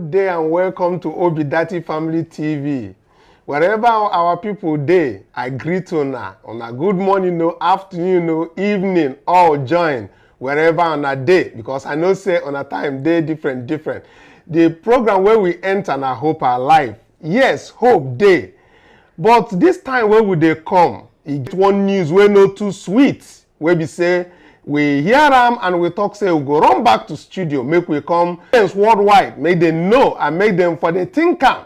good day and welcome to Obidati Family TV. Wherever our people day, I greet una. On a good morning, no afternoon, no evening, all join wherever on a day, because I know say on a time day different. The program where we enter and I hope our life. Yes, hope day. But this time where would they come? It get one news where no too sweet. Where we say we hear them and we talk say we go run back to studio, make we come worldwide, make them know and make them for the thinker.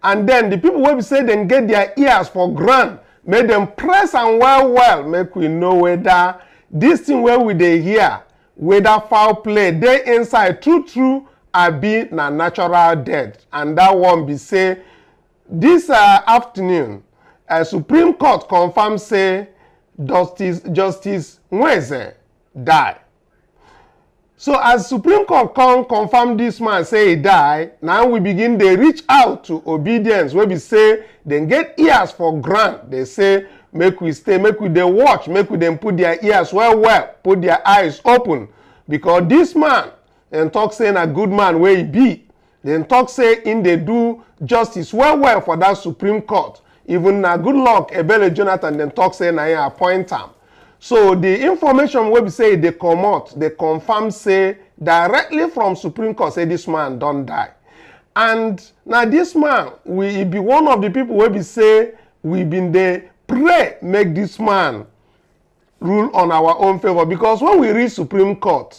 And then the people where we say then get their ears for grand, make them press and well, make we know whether this thing where we they hear, whether foul play, they inside true, I be na natural death. And that one be say this afternoon, Supreme Court confirmed say Justice Nweze die. So as Supreme Court confirm this man say he die, now we begin they reach out to obedience where we say then get ears for grant. They say make we stay, make we they watch, make we them put their ears well, put their eyes open, because this man and talk saying a good man where he be. Then talk say in they do justice well for that Supreme Court. Even na good luck Ebele Jonathan then talk say na him appoint him. So the information where we say they come out, they confirm say directly from Supreme Court say this man don't die. And now this man will be one of the people where we say we been there pray make this man rule on our own favor, because when we reach Supreme Court,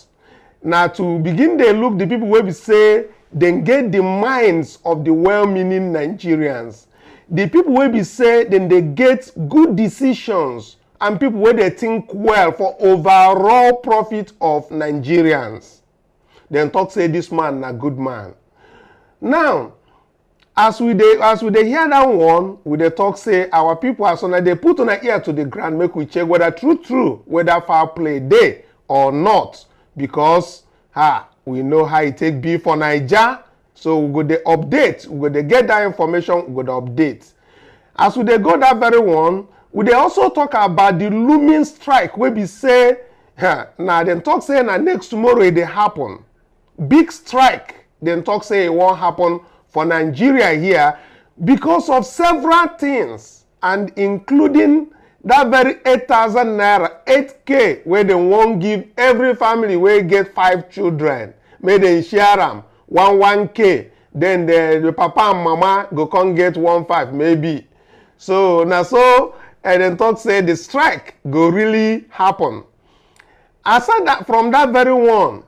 now to begin they look the people where we say then get the minds of the well-meaning Nigerians. The people where we say then they get good decisions and people where they think well for overall profit of Nigerians. Then talk say this man a good man. Now, as we hear that one, we they talk say our people are so now they put on an ear to the ground, make we check whether true, whether foul play day or not, because we know how it take be for Niger. So we go they update, we go they get that information, we go they update. As we they go that very one, we they also talk about the looming strike where we say, now then talk say na next tomorrow it they happen. Big strike, then talk say it won't happen for Nigeria here because of several things, and including that very 8,000 naira, 8K, where they won't give every family where get 5 children. May they share them, 1K. Then the papa and mama go come get 1.5 maybe. So now so, and then talk say the strike go really happen. Aside that, from that very one,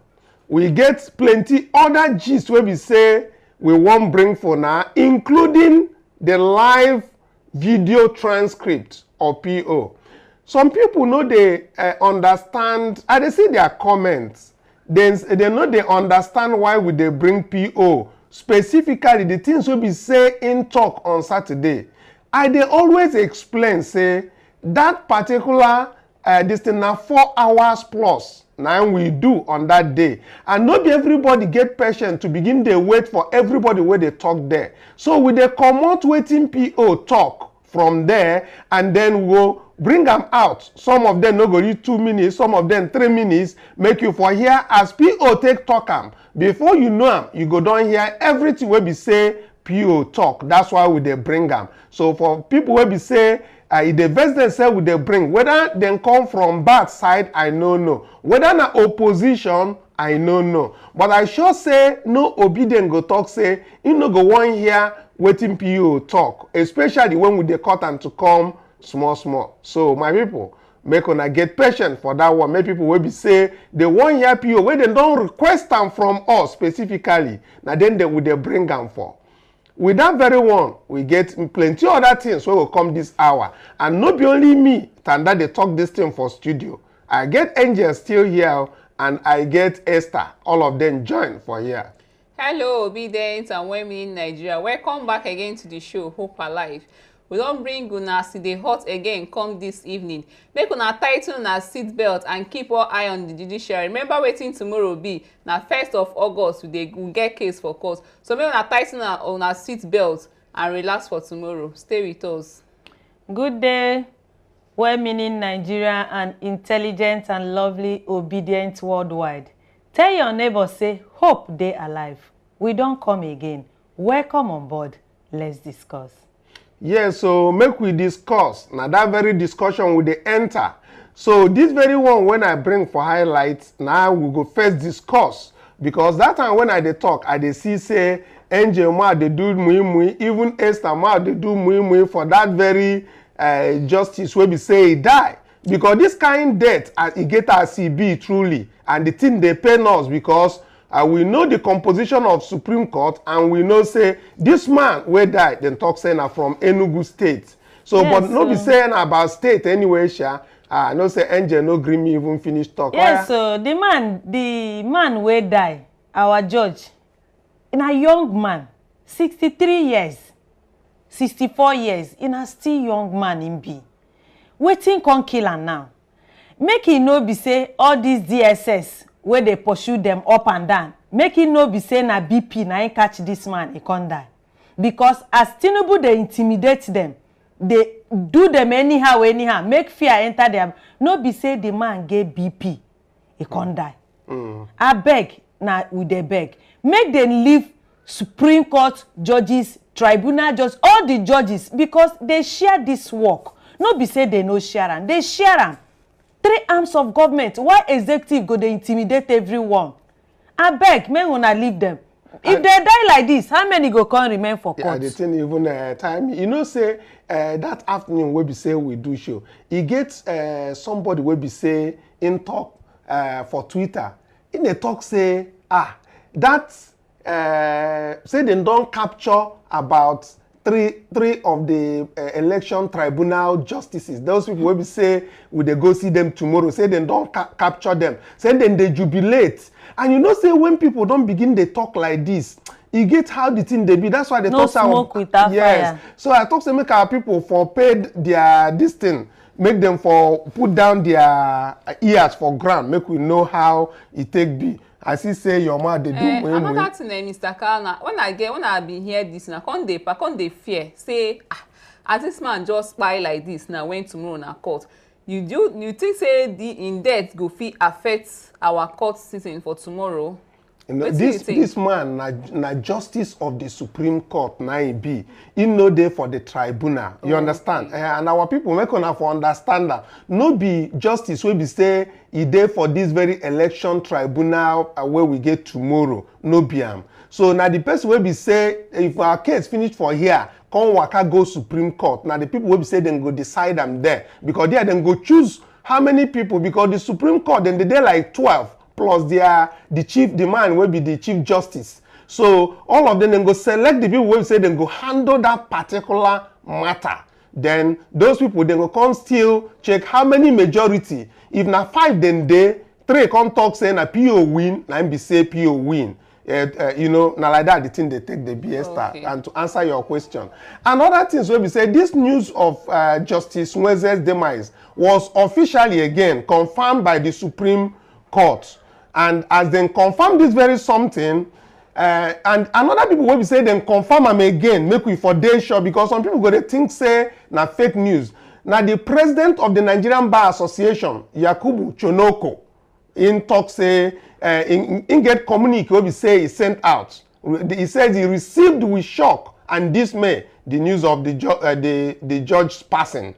we get plenty other gist where we say we won't bring for now, including the live video transcript or PO. Some people know they understand, and they see their comments. They know they understand why would they bring PO. Specifically, the things will be say in talk on Saturday. They always explain, say, that particular this thing now 4 hours plus. Now we do on that day. And not everybody get patient to begin they wait for everybody where they talk there. So we they come out waiting PO talk from there, and then we'll bring them out. Some of them no go read 2 minutes, some of them 3 minutes, make you for here as PO take talk am. Before you know them, you go down here, everything will be say PO talk. That's why we they bring them. So for people will be say, if the best themselves will they bring, whether they come from bad side, I don't know. Whether na opposition, I don't know. But I sure say no obedient go talk say, you no go one here waiting PO talk, especially when we they cut and to come small. So my people, make una get patient for that one. Many people will be say they want here PO where they don't request them from us specifically. Now then they will they bring them for. With that very one, we get plenty other things where will come this hour. And not be only me, Tanda, they talk this thing for studio. I get Angel still here, and I get Esther. All of them join for here. Hello, obedient and women in Nigeria. Welcome back again to the show, Hope Alive. We don't bring una see the hot again come this evening. Make una tighten una seat belt and keep our eye on the judiciary. Remember waiting tomorrow be na 1st of August we get case for court. So make una tighten una seat belt and relax for tomorrow. Stay with us. Good day, well-meaning Nigeria and intelligent and lovely obedient worldwide. Tell your neighbor say hope they alive. we don't come again. Welcome on board. Let's discuss. Yes, so make we discuss. Now that very discussion will they enter. So this very one when I bring for highlights, now we go first discuss. Because that time when I dey talk, I dey see say Angel Ma they do mui, even Esther Ma they do mui for that very justice where we say he die. Because this kind death, it get as he be truly. And the thing they pain us because we know the composition of Supreme Court and we know say this man where died, then talk saying from Enugu State. So, yes, but no be saying about state anyway, Sha. No say Angel no gree me even finish talk. Yes, so the man where die, our judge, in a young man, 63 years, 64 years, in a still young man in B. Waiting con kill am now. Make he no be say all these DSS where they pursue them up and down. Make he no be say na BP na catch this man, he can't die. Because as Tinubu they intimidate them, they do them anyhow, make fear enter them. No be say the man get BP, he can't die. I beg, na we dey beg. Make them leave Supreme Court judges, tribunal judges, all the judges, because they share this work. No be say they no share am, they share am. 3 arms of government. Why executive go they intimidate everyone? I beg, make una leave them. If they die like this, how many go come remain for court? Yeah, the thing even time. You know, say that afternoon we be say we do show. He gets somebody will be say in talk for Twitter. In the talk say that say they don't capture about three of the election tribunal justices. Those people will be say will they go see them tomorrow. Say they don't capture them. Say then they jubilate. And you know, say when people don't begin they talk like this, you get how the thing they be. That's why they no talk smoke without fire. So I talk to make our people for paid their this thing, make them for put down their ears for ground, make we know how it take be. I see say your man they do another thing, Mr. Kanu, when I been hear this now, con dey fear say as this man just spy like this now when tomorrow na court. You think say the in death go fit affect our court sitting for tomorrow? You know, this man na justice of the Supreme Court na he be. He no dey for the tribunal. You understand? Okay. And our people make una for understand that no be justice wey be say he dey for this very election tribunal where we get tomorrow. No be am. So now the person wey be say if our case finish for here, come waka go Supreme Court. Now the people wey be say dem go decide am there because there dem go choose how many people because the Supreme Court then they dey like 12. Plus the man will be the chief justice. So all of them then go select the people will say they go handle that particular matter. Then those people then go come still check how many majority. If na 5 then they 3 come talk saying a PO win, na be say PO win. You know, now like that the thing they take the BS star. And to answer your question. Another thing will be say this news of Justice Nweze's demise was officially again confirmed by the Supreme Court. And as they confirm this very something, and another people will be say then confirm them again, make we for day sure because some people go to think say na fake news. Now the president of the Nigerian Bar Association, Yakubu Chonoko, in talk say in get communique will be say he sent out. He says he received with shock and dismay the news of the judge's passing.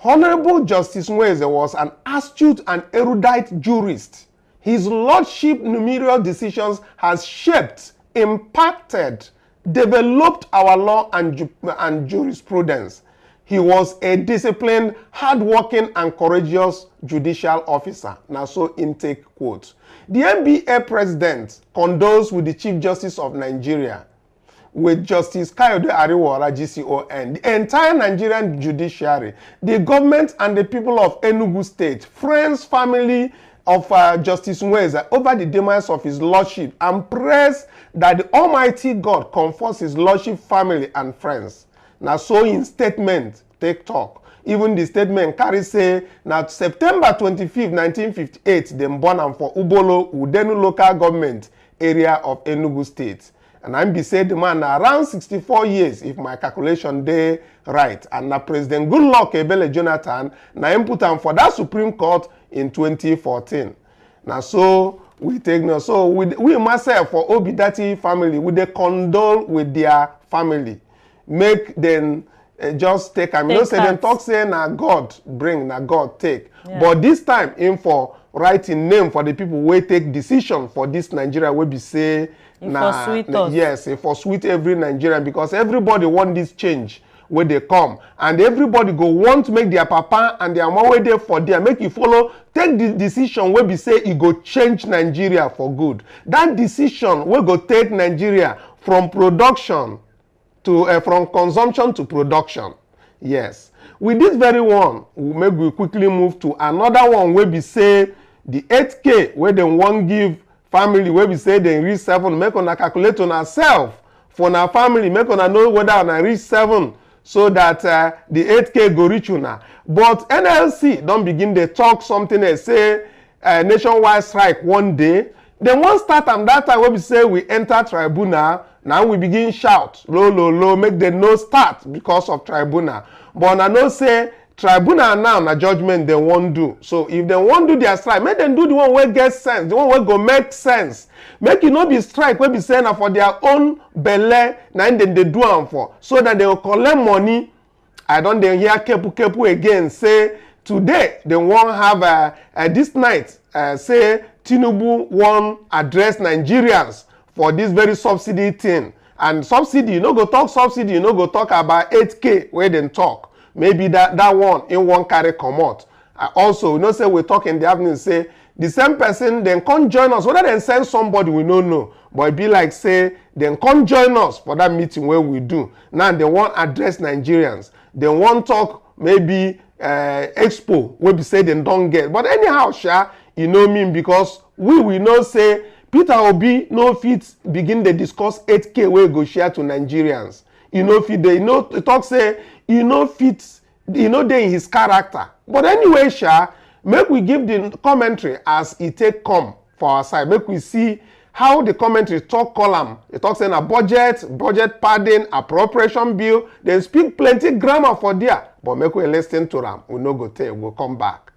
Honorable Justice Nweze was an astute and erudite jurist. His lordship numerous decisions has shaped, impacted, developed our law and jurisprudence. He was a disciplined, hardworking, and courageous judicial officer. Now, so intake quote. The NBA president condoles with the Chief Justice of Nigeria, with Justice Kayode Ariwoola GCON, the entire Nigerian judiciary, the government and the people of Enugu State, friends, family of Justice Nweze over the demise of his lordship and prays that the Almighty God comforts his lordship family and friends. Now so in statement, take talk. Even the statement carries say, now September 25, 1958, them born am for Ubolo, Udenu local government area of Enugu State. And I'm be said the man around 64 years, if my calculation dey right. And now President Goodluck Ebele Jonathan, now him put him for that Supreme Court in 2014. Now so we take note. So we myself for Obidati family, we dey condole with their family. Make them just take am. You know, say them talk say na God bring, na God take. Yeah. But this time, in for writing name for the people wey take decision for this Nigeria wey be say yes, for sweet every Nigerian, because everybody want this change wey dey come, and everybody go want to make their papa and their mama wey dey for there make you follow take the decision wey be say e go change Nigeria for good. That decision wey go take Nigeria from production to from consumption to production. Yes, with this very one, make we quickly move to another one wey be say the 8K wey dem wan give family wey be say dem reach 7. Make una calculate una self for una family, make una know whether una reach 7, so that the 8K go reach una. But NLC don begin dey talk something else, say nationwide strike one day. Dem wan start am that time wey be say we enter tribunal. Now we begin shout low low low, make dem no start because of tribunal. But una know say tribunal now na judgment dem wan do. So if dem wan do their strike, make dem do the one wey get sense, the one wey go make sense. Make e no be strike wey be say na for their own belle na im dem dey do am for, so that they go collect money. I don dey hear kepu again say today dem wan have this night say Tinubu wan address Nigerians for this very subsidy thing. And subsidy, you no go talk subsidy, you no go talk about 8K wey dem talk. Maybe that one in one carry comot. Also, you know, say we talk in the afternoon, say the same person then come join us. Whether they send somebody, we don't know. But it be like say then come join us for that meeting where we do. Now they want address Nigerians. They want talk maybe expo where be say they don't get. But anyhow, sha, you know me, because we know say Peter Obi no fit begin to discuss 8K where go share to Nigerians. You know fit they know talk say you know fit, you know they in his character. But anyway, sha, make we give the commentary as it take come for our side. Make we see how the commentary talk column. They talk saying a budget padding, appropriation bill. They speak plenty grammar for there. But make we listen to them. We no go tell. We'll come back.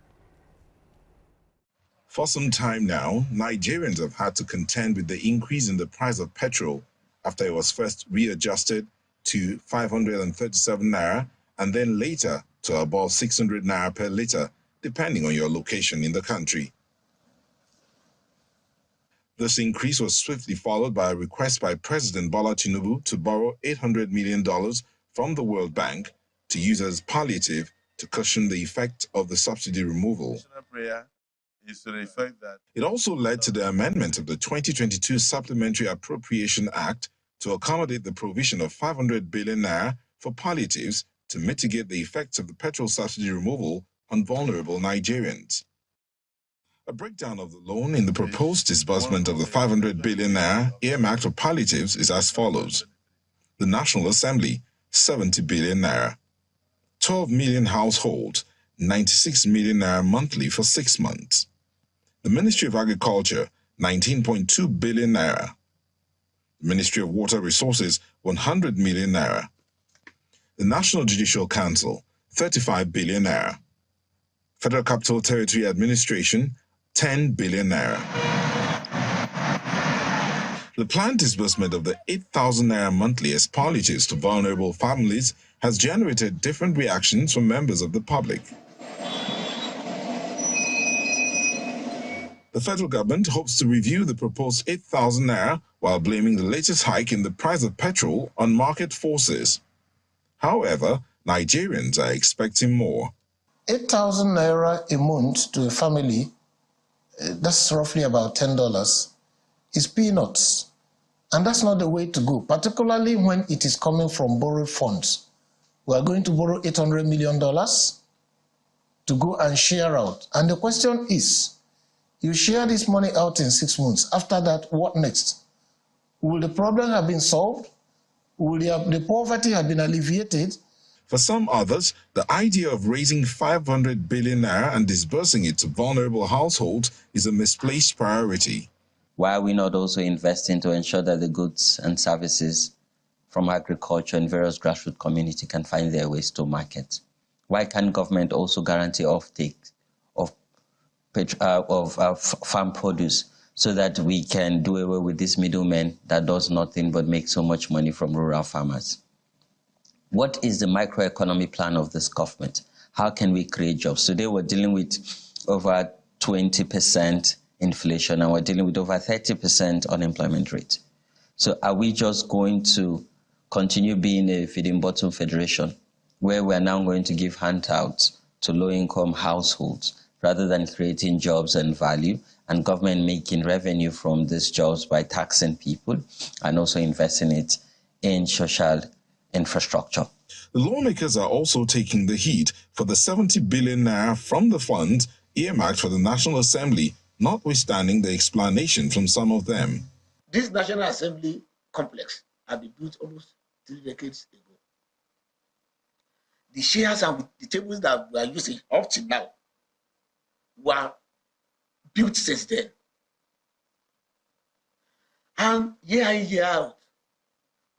For some time now, Nigerians have had to contend with the increase in the price of petrol after it was first readjusted to 537 naira and then later to about 600 naira per litre, depending on your location in the country. This increase was swiftly followed by a request by President Bola Tinubu to borrow $800 million from the World Bank to use as palliative to cushion the effect of the subsidy removal. It also led to the amendment of the 2022 Supplementary Appropriation Act to accommodate the provision of 500 billion naira for palliatives to mitigate the effects of the petrol subsidy removal on vulnerable Nigerians. A breakdown of the loan in the proposed disbursement of the 500 billion naira earmarked for palliatives is as follows. The National Assembly, 70 billion naira. 12 million households, 96 million naira monthly for 6 months. The Ministry of Agriculture, 19.2 billion naira. The Ministry of Water Resources, 100 million naira. The National Judicial Council, 35 billion naira. Federal Capital Territory Administration, 10 billion naira. The planned disbursement of the 8,000 naira monthly as palliatives to vulnerable families has generated different reactions from members of the public. The federal government hopes to review the proposed 8,000 naira while blaming the latest hike in the price of petrol on market forces. However, Nigerians are expecting more. 8,000 naira a month to a family, that's roughly about $10, is peanuts. And that's not the way to go, particularly when it is coming from borrowed funds. We are going to borrow $800 million to go and share out. And the question is, you share this money out in 6 months. After that, what next? Will the problem have been solved? Will the poverty have been alleviated? For some others, the idea of raising 500 billion naira and disbursing it to vulnerable households is a misplaced priority. Why are we not also investing to ensure that the goods and services from agriculture and various grassroots communities can find their ways to market? Why can't government also guarantee offtake of farm produce so that we can do away with this middleman that does nothing but make so much money from rural farmers. What is the microeconomy plan of this government? How can we create jobs? Today we're dealing with over 20% inflation and we're dealing with over 30% unemployment rate. So are we just going to continue being a feeding bottom federation where we're now going to give handouts to low-income households rather than creating jobs and value, and government making revenue from these jobs by taxing people and also investing it in social infrastructure? The lawmakers are also taking the heat for the 70 billion naira from the fund earmarked for the National Assembly, notwithstanding the explanation from some of them. This National Assembly complex had been built almost 3 decades ago. The chairs and the tables that we are using up to now were built since then. And year in, year out,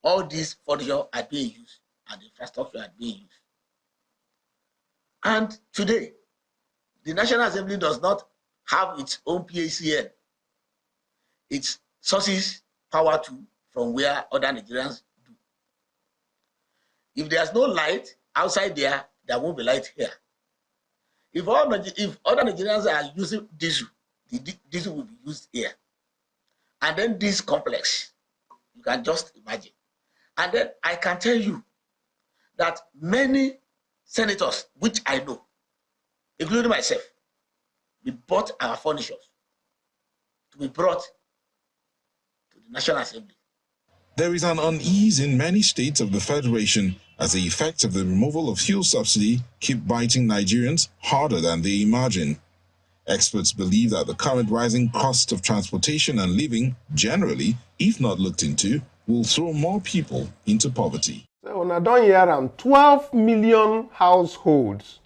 all these furniture are being used and the infrastructure are being used. And today, the National Assembly does not have its own PACN. It sources power from where other Nigerians do. If there's no light outside there, there won't be light here. If other Nigerians are using diesel, the diesel will be used here. And then this complex, you can just imagine. And then I can tell you that many senators, which I know, including myself, we bought our furniture to be brought to the National Assembly. There is an unease in many states of the Federation as the effects of the removal of fuel subsidy keep biting Nigerians harder than they imagine. Experts believe that the current rising cost of transportation and living generally, if not looked into, will throw more people into poverty. So when I don't hear 12 million households.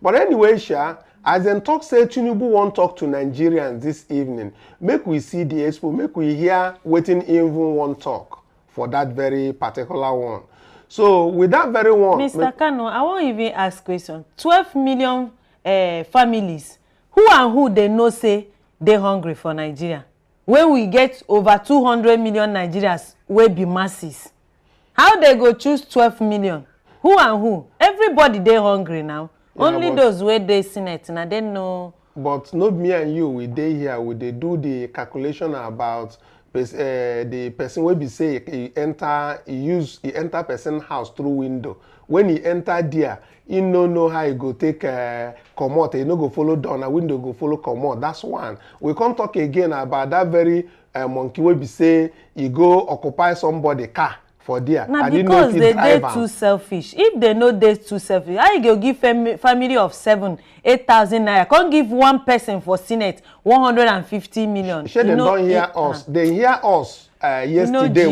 But anyway, Sha, as in talk say Tinubu won't talk to Nigerians this evening. Make we see the expo, make we hear waiting even one talk for that very particular one. So with that very one, Mr. Kanu, I won't even ask question. 12 million families. Who and who they know say they hungry for Nigeria? When we get over 200 million Nigerians, we be masses. How they go choose 12 million? Who and who? Everybody they hungry now. Yeah, only those where they Senate and I don't know. But not me and you, we dey here, we dey do the calculation about the person will be say he enter person house through window. When he enter there, he no know how he go take come out. He no go follow down, a window go follow come out. That's one. We can't talk again about that very monkey will be say he go occupy somebody car for there. Now because they too selfish. If they know they too selfish, how you go give family of 8,000 naira? Can't give one person for Senate 150 million. Sure, they don't hear us. They hear us yesterday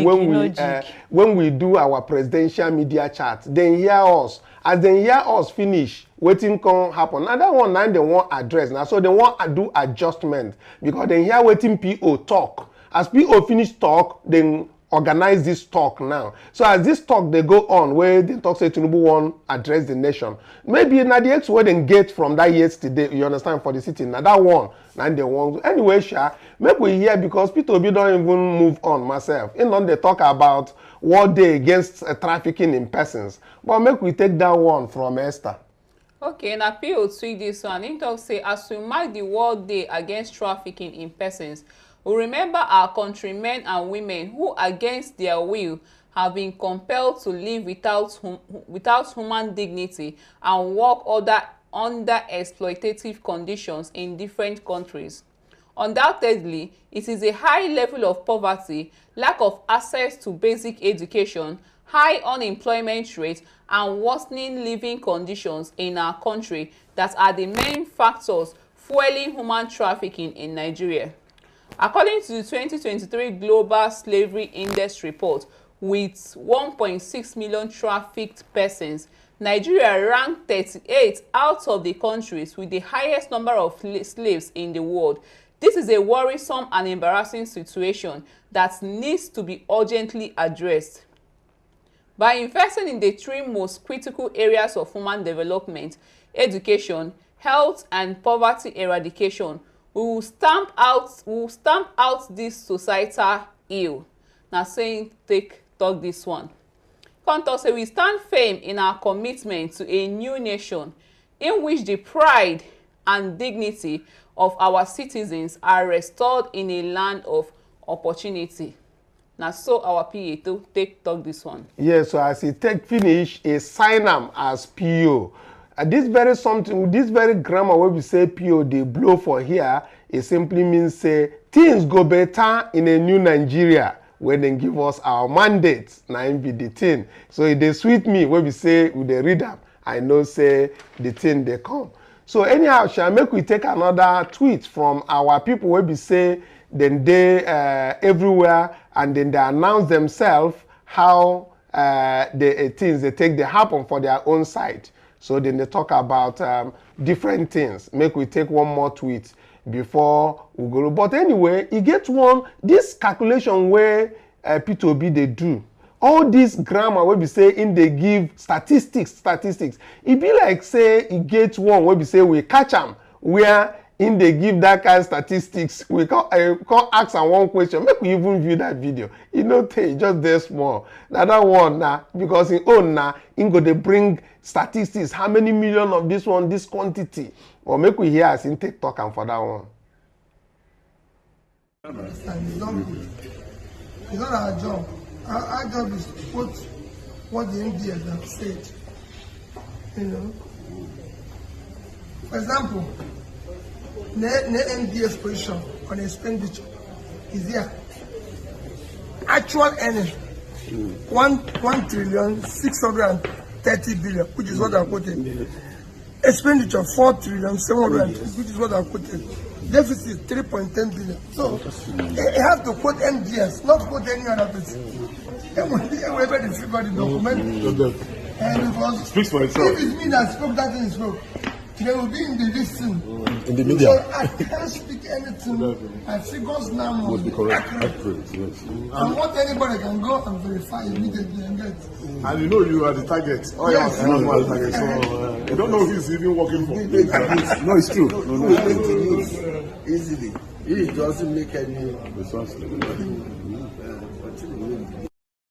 when we do our presidential media chat. They hear us. As they hear us finish, waiting can happen. Another one now they want address now, so they want to do adjustment because they hear waiting PO talk. As PO finish talk, then organize this talk now. So as this talk they go on, where they talk say Tinubu won't address the nation. Maybe now the X where they get from that yesterday, you understand, for the city. Now that one, now they want. Anyway, Sha, maybe we hear because Peter Obi don't even move on myself. In London they talk about World Day against trafficking in persons. But make we take that one from Esther. Okay, now PO tweet this one. In talk say as we mark the World Day against trafficking in persons, we remember our countrymen and women who, against their will, have been compelled to live without human dignity and work under exploitative conditions in different countries. Undoubtedly, it is a high level of poverty, lack of access to basic education, high unemployment rate, and worsening living conditions in our country that are the main factors fueling human trafficking in Nigeria. According to the 2023 Global Slavery Index report, with 1.6 million trafficked persons, Nigeria ranked 38 out of the countries with the highest number of slaves in the world. This is a worrisome and embarrassing situation that needs to be urgently addressed. By investing in the 3 most critical areas of human development, education, health, and poverty eradication, We will stamp out this societal ill. Now saying take talk this one. Come talk say we stand firm in our commitment to a new nation in which the pride and dignity of our citizens are restored in a land of opportunity. Now so our PA to take talk this one. Yes, so as he take finish, he sign am as PO. This very grammar where we say PO, they blow for here, it simply means say things go better in a new Nigeria when they give us our mandates. Now be the thing. So it they sweet me when we say we they read them. I know say the thing they come. So anyhow, shall make we take another tweet from our people where we say then they everywhere and then they announce themselves how the things they take they happen for their own side. So then they talk about different things. Make we take one more tweet before we go. But anyway, you get one, this calculation where P2B they do. All this grammar where we say in they give statistics. It be like say you get one where we say we catch them where in they give that kind of statistics. We can't ask am one question. Make we even view that video. You know, just there small. The other one now, because in own now, in go they bring statistics. How many million of this one, this quantity? Or make we hear as in take talk and for that one. And it's not good. It's not our job. Our job is to put what the MDS have said. You know. For example, the MDS position on expenditure is here. Actual earning 1,630 billion, which is what I quoted. Expenditure 4,700, which is what I quoted. Deficit 3.10 billion. So you have to quote MDS, not quote any other person. Everybody the figure the document. And because speaks for itself. If it's me that spoke, that thing spoke. They will be in the listen. In the media. So I can't speak anything. My figures now must be correct. Yes. And what anybody can go and verify immediately and get. And you know you are the target. Oh yes. Yeah, you are the target. So you don't know if he's even working for. No, it's true. No. Easily. It doesn't make any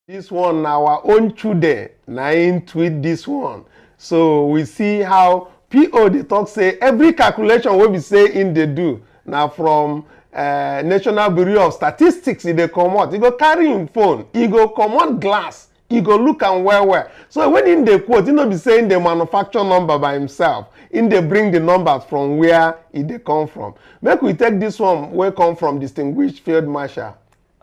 This one, our own children, nine tweet this one. So we see how PO they talk say every calculation what we say in they do. Now from National Bureau of Statistics, they come out. He go carry him phone. He go come on glass. He go look and where. So when in the quote, he no be saying the manufacture number by himself. In they bring the numbers from where they come from. Make we take this one where come from distinguished field marshal.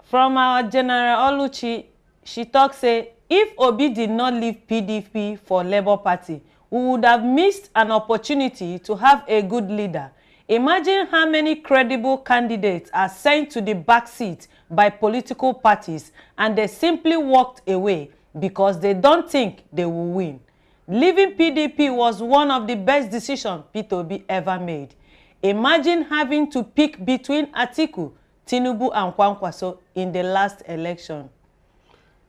From our General Oluchi, she talk say if Obi did not leave PDP for Labour Party, we would have missed an opportunity to have a good leader. Imagine how many credible candidates are sent to the back seat by political parties and they simply walked away because they don't think they will win. Leaving PDP was one of the best decisions P2B ever made. Imagine having to pick between Atiku, Tinubu and Kwankwaso in the last election.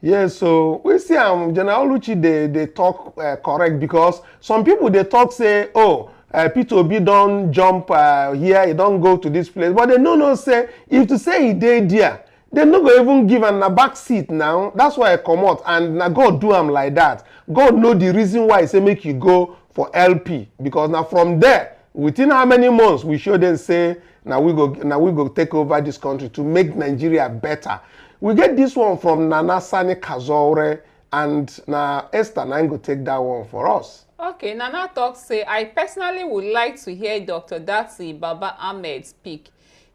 Yes, so we see General Oluchi they talk correct because some people they talk say, oh, P2B don't jump here, he don't go to this place. But they no say, if to say he did there, they no go even give him a back seat now. That's why I come out and now God do him like that. God know the reason why he say make you go for LP. Because now from there, within how many months we show them say, now we go take over this country to make Nigeria better. We get this one from Nana Sani Kazore and now Esther Nine go take that one for us. Okay, Nana talk say, I personally would like to hear Dr. Datsi Baba Ahmed speak.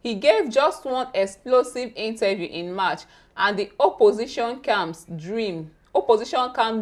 He gave just one explosive interview in March and the opposition camp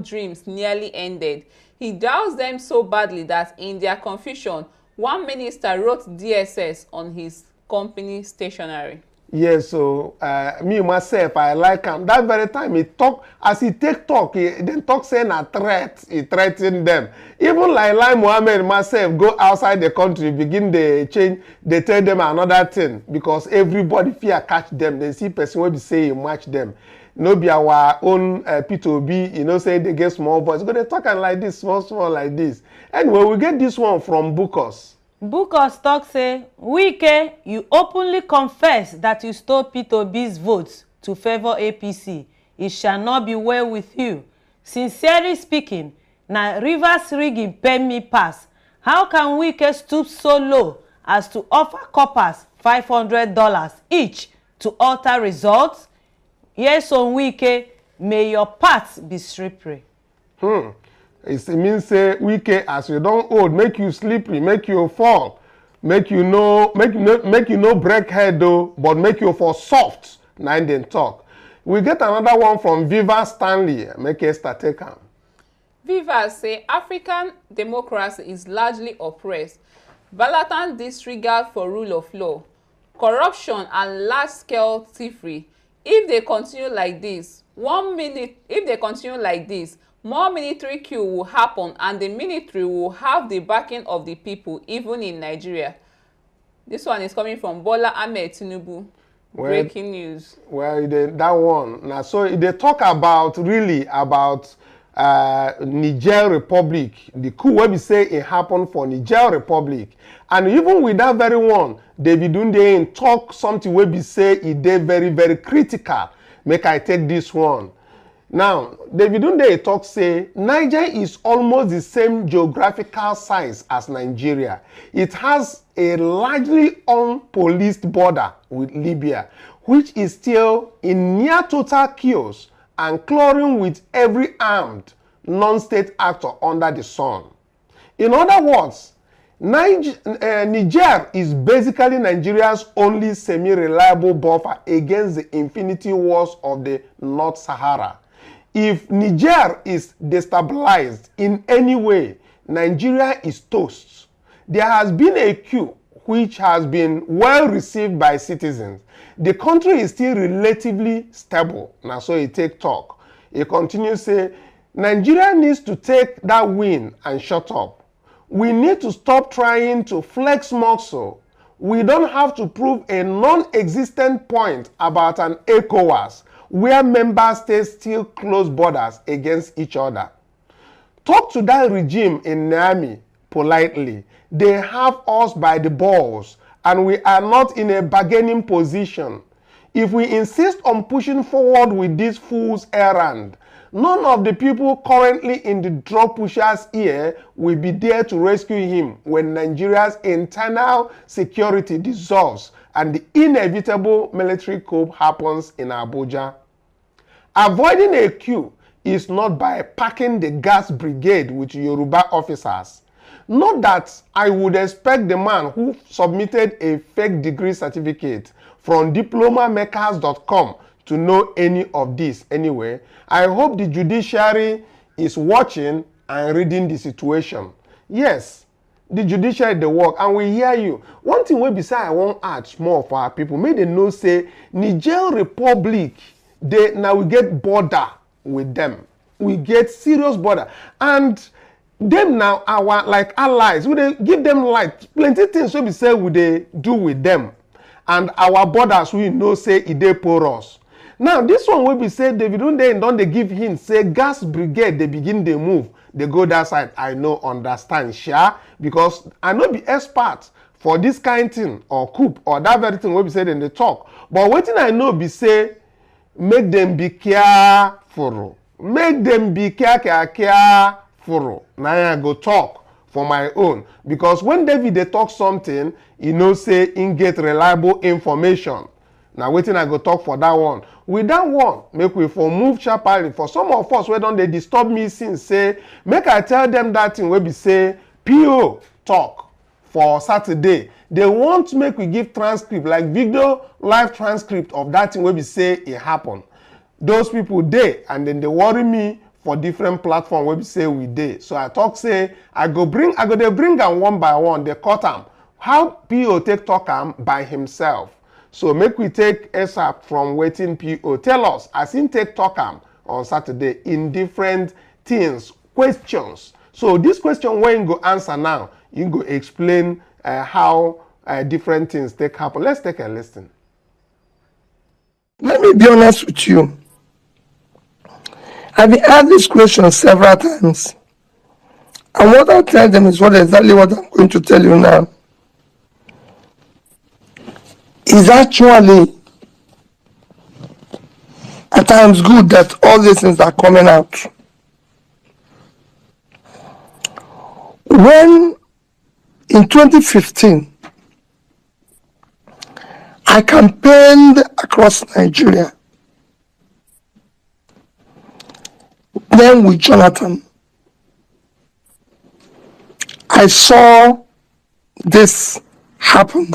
dreams nearly ended. He doused them so badly that in their confusion, one minister wrote DSS on his company stationery. Yes, so me myself, I like him. That very time he talk, as he take talk, he then talk saying a threat, he threatened them. Even like Mohammed myself go outside the country, begin they change, they tell them another thing because everybody fear catch them. They see person will be saying match them. No be our own P2B, you know, say they get small voice. Go they talking like this, small like this. Anyway, we get this one from Bukos. Booker Stock say, Wike, you openly confess that you stole P2B's votes to favor APC. It shall not be well with you. Sincerely speaking, na reverse rigging pay me pass. How can Wike stoop so low as to offer coppers $500 each to alter results? Yes, on Wike, may your path be slippery. It means say Wike, as you don't hold, make you slippery, make you fall, make you no break head though, but make you for soft. Now then talk. We get another one from Viva Stanley. Make Esther take him. Viva say African democracy is largely oppressed. Blatant disregard for rule of law, corruption and large-scale thievery. If they continue like this, more military coup will happen and the military will have the backing of the people, even in Nigeria. This one is coming from Bola Ahmed Tinubu. Breaking news. Well, that one. Now, so they talk about Niger Republic, the coup where we say it happened for Niger Republic. And even with that very one, David Dunde talk something where we say it dey very, very critical. Make I take this one. Now, David Dunde talk say Niger is almost the same geographical size as Nigeria. It has a largely unpoliced border with Libya, which is still in near total chaos and clawing with every armed non-state actor under the sun. In other words, Niger is basically Nigeria's only semi-reliable buffer against the infinity wars of the North Sahara. If Niger is destabilized in any way, Nigeria is toast. There has been a coup which has been well received by citizens. The country is still relatively stable. Now, so he take talk. He continues to say, Nigeria needs to take that win and shut up. We need to stop trying to flex muscle. We don't have to prove a non-existent point about an ECOWAS where member states still close borders against each other. Talk to that regime in Niamey politely. They have us by the balls and we are not in a bargaining position. If we insist on pushing forward with this fool's errand, none of the people currently in the drug pusher's ear will be there to rescue him when Nigeria's internal security dissolves and the inevitable military coup happens in Abuja. Avoiding a coup is not by packing the gas brigade with Yoruba officers. Not that I would expect the man who submitted a fake degree certificate from diplomamakers.com to know any of this anyway. I hope the judiciary is watching and reading the situation. Yes, the judiciary dey work and we hear you. One thing wey be say I wan add small for our people, make dem know say Niger Republic, now we get border with them. We get serious border. And them now our like allies, we dey give them like plenty things wey be say we dey do with them. And our borders we know say e dey porous. Now this one wey be say David Hunde don dey give hint say gas brigade dey begin dey move, dey go that side. I no understand sha, because I no be expert for this kind thing or coup or that very thing wey be say dem dey talk. But wetin I know be say make them be careful. Make them be careful. Now I go talk for my own. Because when David they talk something, he know say he get reliable information. Now waiting I go talk for that one. With that one, make we for move sharply. For some of us, where don't they disturb me since say, make I tell them that thing where we say PO talk for Saturday. They want to make we give transcript, like video live transcript of that thing where we say it happened. Those people dey and then they worry me for different platform where we say we dey. So I talk say I go bring am one by one. They cut am. How PO take talk am by himself. So make we take excerpt from waiting PO. Tell us as him take talk am on Saturday in different things, questions. So this question when you go answer now, you go explain how different things take happen. Let's take a listen. Let me be honest with you. I've been asked this question several times. And what I tell them is exactly what I'm going to tell you now. is actually at times good that all these things are coming out. When in 2015, I campaigned across Nigeria, then with Jonathan, I saw this happen,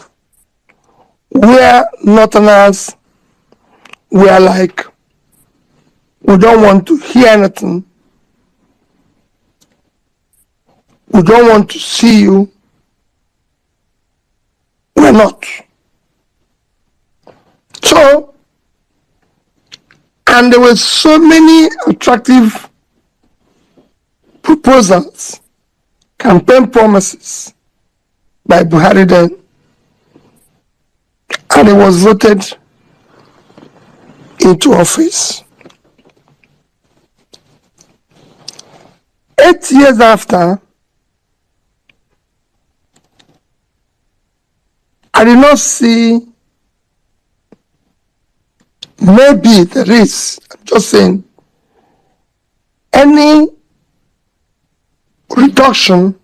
where Northerners were like, we don't want to hear anything, we don't want to see you, we're not. So, and there were so many attractive proposals, campaign promises by Buhari then, and he was voted into office. 8 years after, I did not see, maybe there is, I'm just saying, any reduction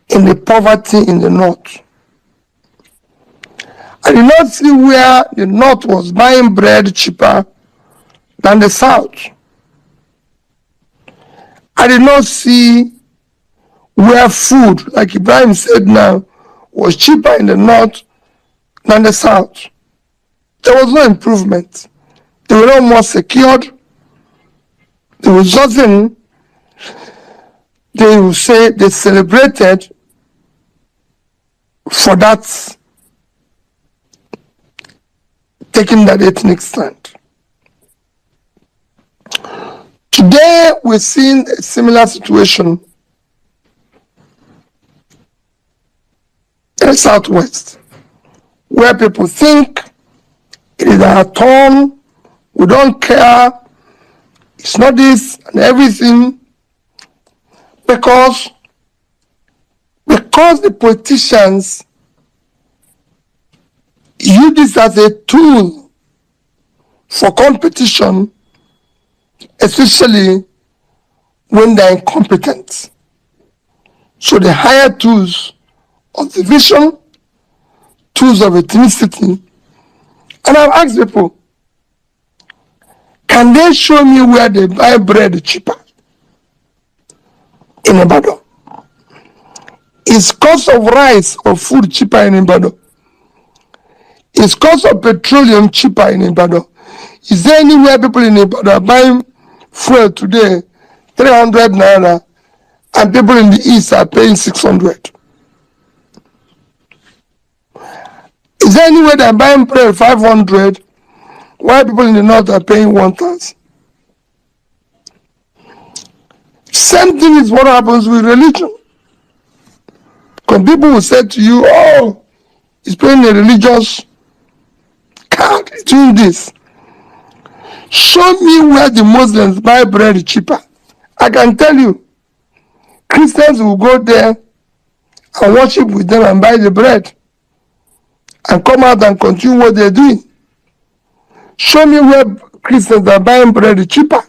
in the poverty in the North. I did not see where the North was buying bread cheaper than the South. I did not see where food, like Ibrahim said now, was cheaper in the North than the South. There was no improvement. They were not more secured. There was nothing. They will say they celebrated for that, taking that ethnic stand. Today, we're seeing a similar situation in the Southwest, where people think it is our turn, we don't care, it's not this and everything, because the politicians use this as a tool for competition, especially when they're incompetent. So they hire tools of division, tools of ethnicity. And I've asked people, can they show me where they buy bread cheaper in Ibadan? Is cost of rice or food cheaper in Ibadan? Is cost of petroleum cheaper in Ibadan? Is there anywhere people in Ibadan are buying fuel today 300 naira and people in the east are paying 600? Is there anywhere they're buying bread 500 while people in the north are paying 1,000? Same thing is what happens with religion. Because people will say to you, oh, he's paying a religious card, he's doing this. Show me where the Muslims buy bread cheaper. I can tell you, Christians will go there and worship with them and buy the bread and come out and continue what they're doing. Show me where Christians are buying bread cheaper.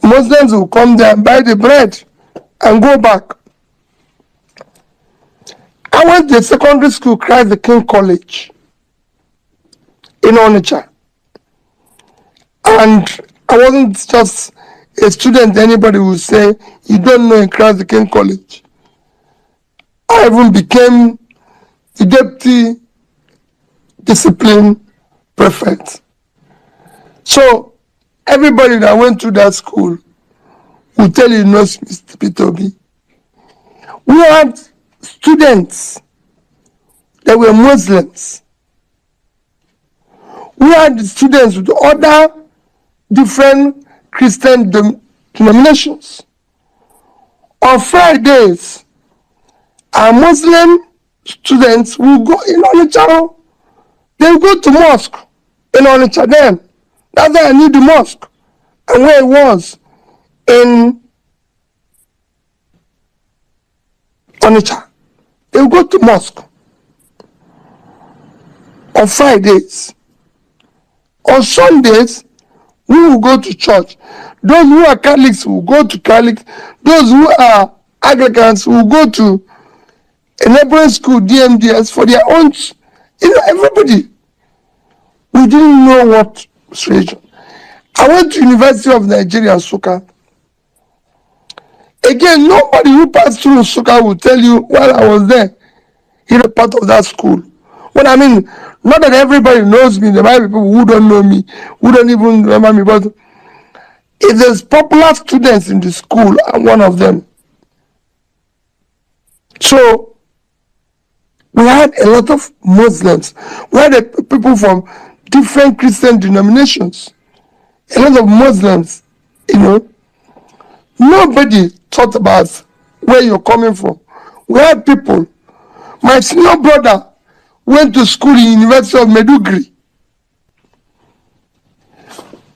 Muslims will come there and buy the bread and go back. I went to a secondary school, Christ the King College in Onitsha. And I wasn't just a student anybody would say, you don't know in Christ the King College. I even became the deputy discipline prefect. So everybody that went to that school will tell you knows Mr. Pitobi. We had students that were Muslims. We had students with other different Christian denominations. On Fridays, our Muslim students will go in Onitsha. They will go to mosque in Onitsha then. That's why I knew the mosque and where it was in Onitsha. They will go to mosque. on Fridays. On Sundays, we will go to church. Those who are Catholics will go to Catholics. Those who are Anglicans will go to a neighboring school, DMDS, for their own, everybody. We didn't know what situation. I went to University of Nigeria, Nsukka. Again, nobody who passed through Nsukka will tell you while I was there, you're a part of that school. What I mean, not that everybody knows me, there might be people who don't know me, who don't even remember me, but if there's popular students in the school, I'm one of them. So, we had a lot of Muslims. We had people from different Christian denominations. A lot of Muslims, Nobody thought about where you're coming from. We had people. My senior brother went to school in University of Maiduguri.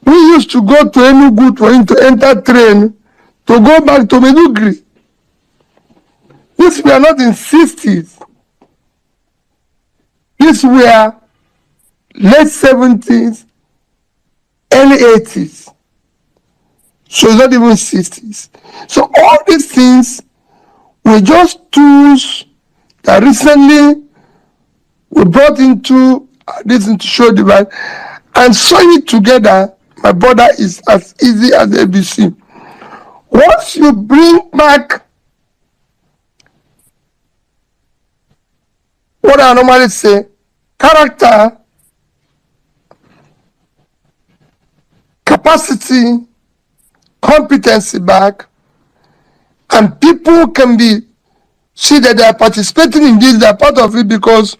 We used to go to Enugu for him to enter train to go back to Maiduguri. This we are not in 60s. This were late 70s, early 80s. So it's not even 60s. So all these things were just tools that recently we brought into this into show divide, and sewing it together, my brother, is as easy as ABC. Once you bring back what I normally say, character, capacity, competency back, and people can see that they are participating in this, they are part of it because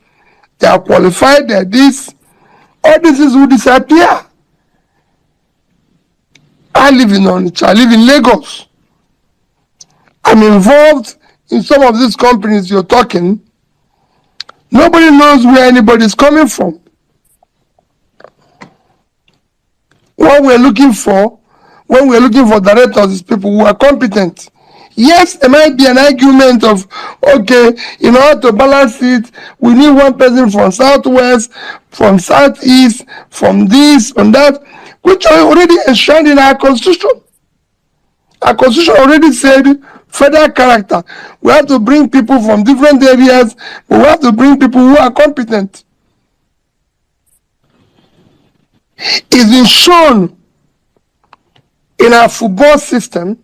they are qualified, they are this, all this will disappear. I live in Onitsha, I live in Lagos. I'm involved in some of these companies you're talking. Nobody knows where anybody is coming from. What we're looking for, when we're looking for directors, is people who are competent. Yes, there might be an argument of, okay, in order to balance it, we need one person from Southwest, from Southeast, from this, from that, which are already enshrined in our Constitution. Our Constitution already said federal character. We have to bring people from different areas, but we have to bring people who are competent. It's been shown in our football system.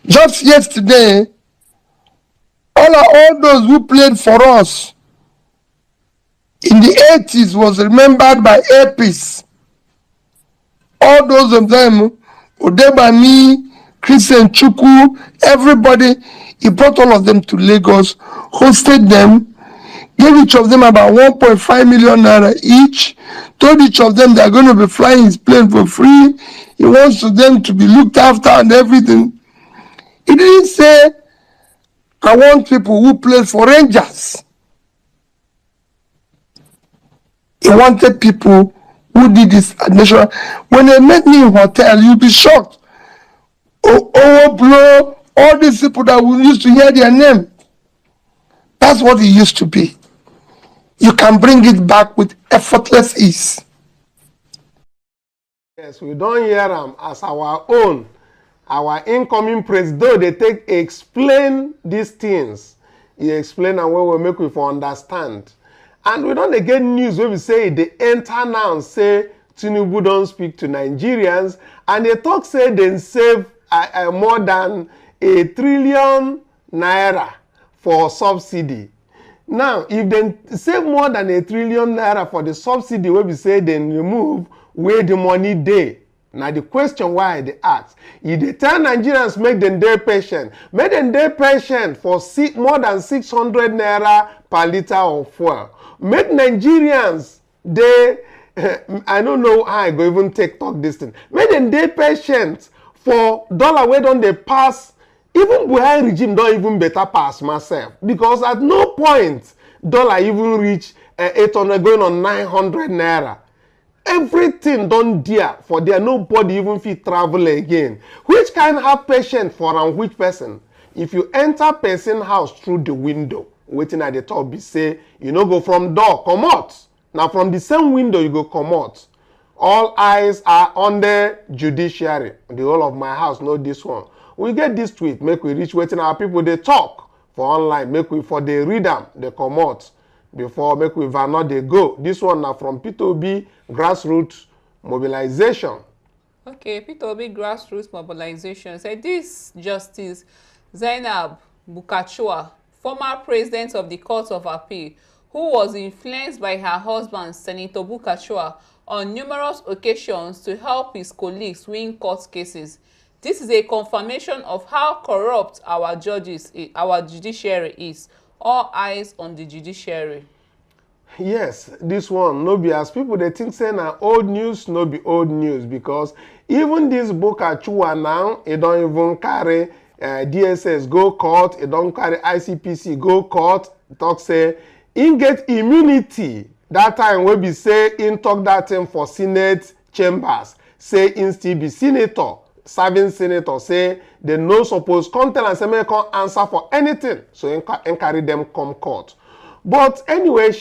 Just yesterday, all those who played for us in the 80s was remembered by APIS. All those of them, Odebami, Christian Chukwu, everybody, he brought all of them to Lagos, hosted them, gave each of them about 1.5 million naira each, told each of them they're going to be flying his plane for free. He wants them to be looked after and everything. He didn't say, I want people who played for Rangers. He wanted people who did this at national. When they met me in hotel, you'll be shocked. Blow, all these people that we used to hear their name. That's what it used to be. You can bring it back with effortless ease. Yes, we don't hear them as our own. Our incoming president, they explain these things. He explain and we make we for understand. And we don't get news where we say they enter now and say Tinubu don't speak to Nigerians, and they talk say they save more than 1 trillion naira for subsidy. Now, if they save more than 1 trillion naira for the subsidy, where we say they remove where the money dey. Now the question why they ask, if they tell Nigerians make them dey patient, make them dey patient for more than 600 naira per liter of fuel. Make Nigerians dey, I don't know how I go even talk this thing. Make them dey patient for dollar wey don dey pass. Even Buhari regime don't even better pass myself, because at no point dollar even reach 800 going on 900 naira. Everything done there for there, nobody even fit travel again. Which can have patience for and which person? If you enter person house through the window, waiting at the top be say you no go from door come out. Now from the same window you go come out. All eyes are on the judiciary. The whole of my house know this one. We get this tweet, make we reach waiting our people they talk for online, make we for they read them, they come out before make we not they go. This one now from P2B grassroots mobilization. Okay, P2B grassroots mobilization say this Justice Zainab Bukachua, former president of the Court of Appeal, who was influenced by her husband, Senator Bukachua, on numerous occasions to help his colleagues win court cases. This is a confirmation of how corrupt our judiciary is. All eyes on the judiciary. Yes, this one no be as people they think say na old news, no be old news, because even this Bukachua now, it don't even carry DSS go court, it don't carry ICPC go court. Talk say in get immunity. That time we be say in talk that thing for Senate chambers, say in still be senator, serving senator, say they no suppose come tell and say may come answer for anything, so in carry them come court. But anyway,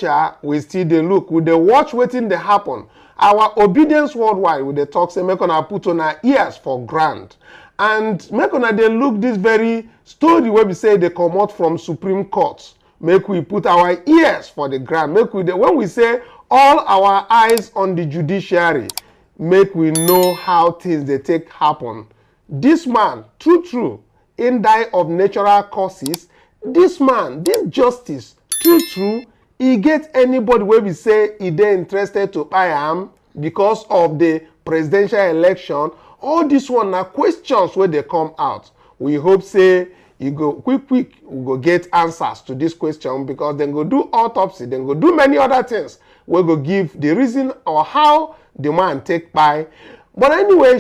we still dey look, we dey watch wetin dey happen. Our obedience worldwide, we dey talk say make una put on our ears for ground, and make una dey look this very story wey be say dey comot from Supreme Court. Make we put our ears for the ground. Make we when we say all our eyes on the judiciary, make we know how things they take happen. This man, true, in die of natural causes. This man, this justice, true, he get anybody where we say he dey interested to buy him because of the presidential election. All this one are questions where they come out. We hope say you go quick we go get answers to this question, because then go do autopsy, then go do many other things. We go give the reason or how the man take by. But anyway,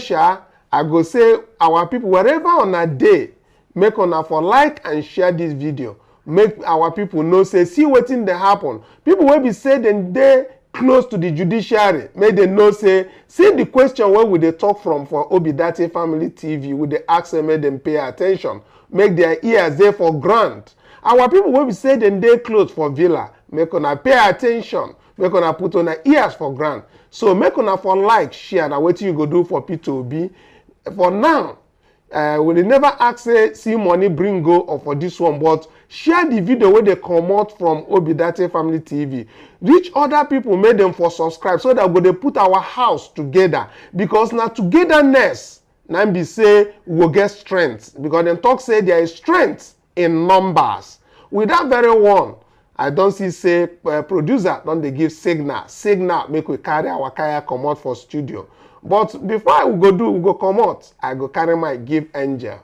I go say our people wherever on a day, make una for like and share this video. Make our people know say see wetin dey happen. People will be say then they close to the judiciary, make them know say see the question where we dey talk from for Obidate Family TV, we dey ask them, make them pay attention, make their ears there for ground. Our people will be say then they close for villa, make una pay attention, make una put on ears for ground. So make una for like, share, na wetin you go do for P2B. For now, we never ask say see money bring go or for this one, but share the video where they come out from Obidate Family TV. Reach other people, make them for subscribe, so that we they put our house together, because now togetherness now be say we will get strength, because them talk say there is strength in numbers. With that very one, I don't see say producer don't they give signal make we carry our kaya come out for studio. But before we go come out, I go carry my give angel.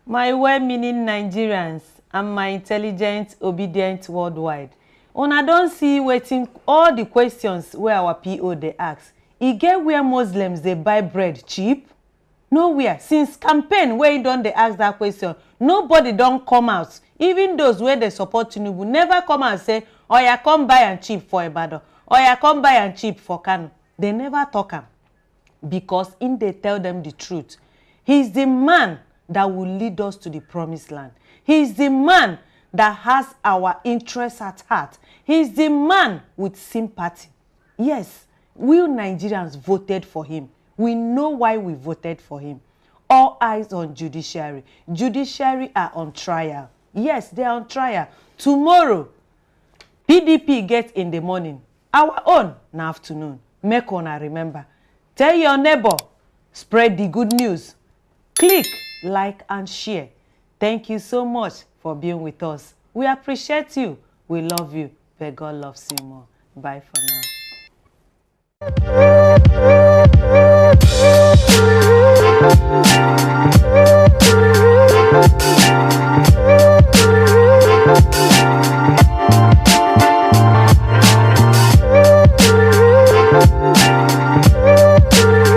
My well-meaning Nigerians and my intelligent, obedient worldwide. Una don see waiting all the questions where our PO they ask. E get where Muslims they buy bread cheap? Nowhere. Since campaign where you don they ask that question, nobody don't come out. Even those where they support Tinubu never come and say, "Oh yeah, come buy and cheap for Ibadan. Oh yeah, come buy and cheap for Kanu." They never talk am, because in they tell them the truth. He's the man that will lead us to the promised land. He's the man that has our interests at heart. He's the man with sympathy. Yes, we Nigerians voted for him. We know why we voted for him. All eyes on judiciary. Judiciary are on trial. Yes, they are on trial. Tomorrow, PDP gets in the morning. Our own in the afternoon. Make una remember. Tell your neighbor. Spread the good news. Click, like, and share. Thank you so much for being with us. We appreciate you. We love you. But God loves you more. Bye for now.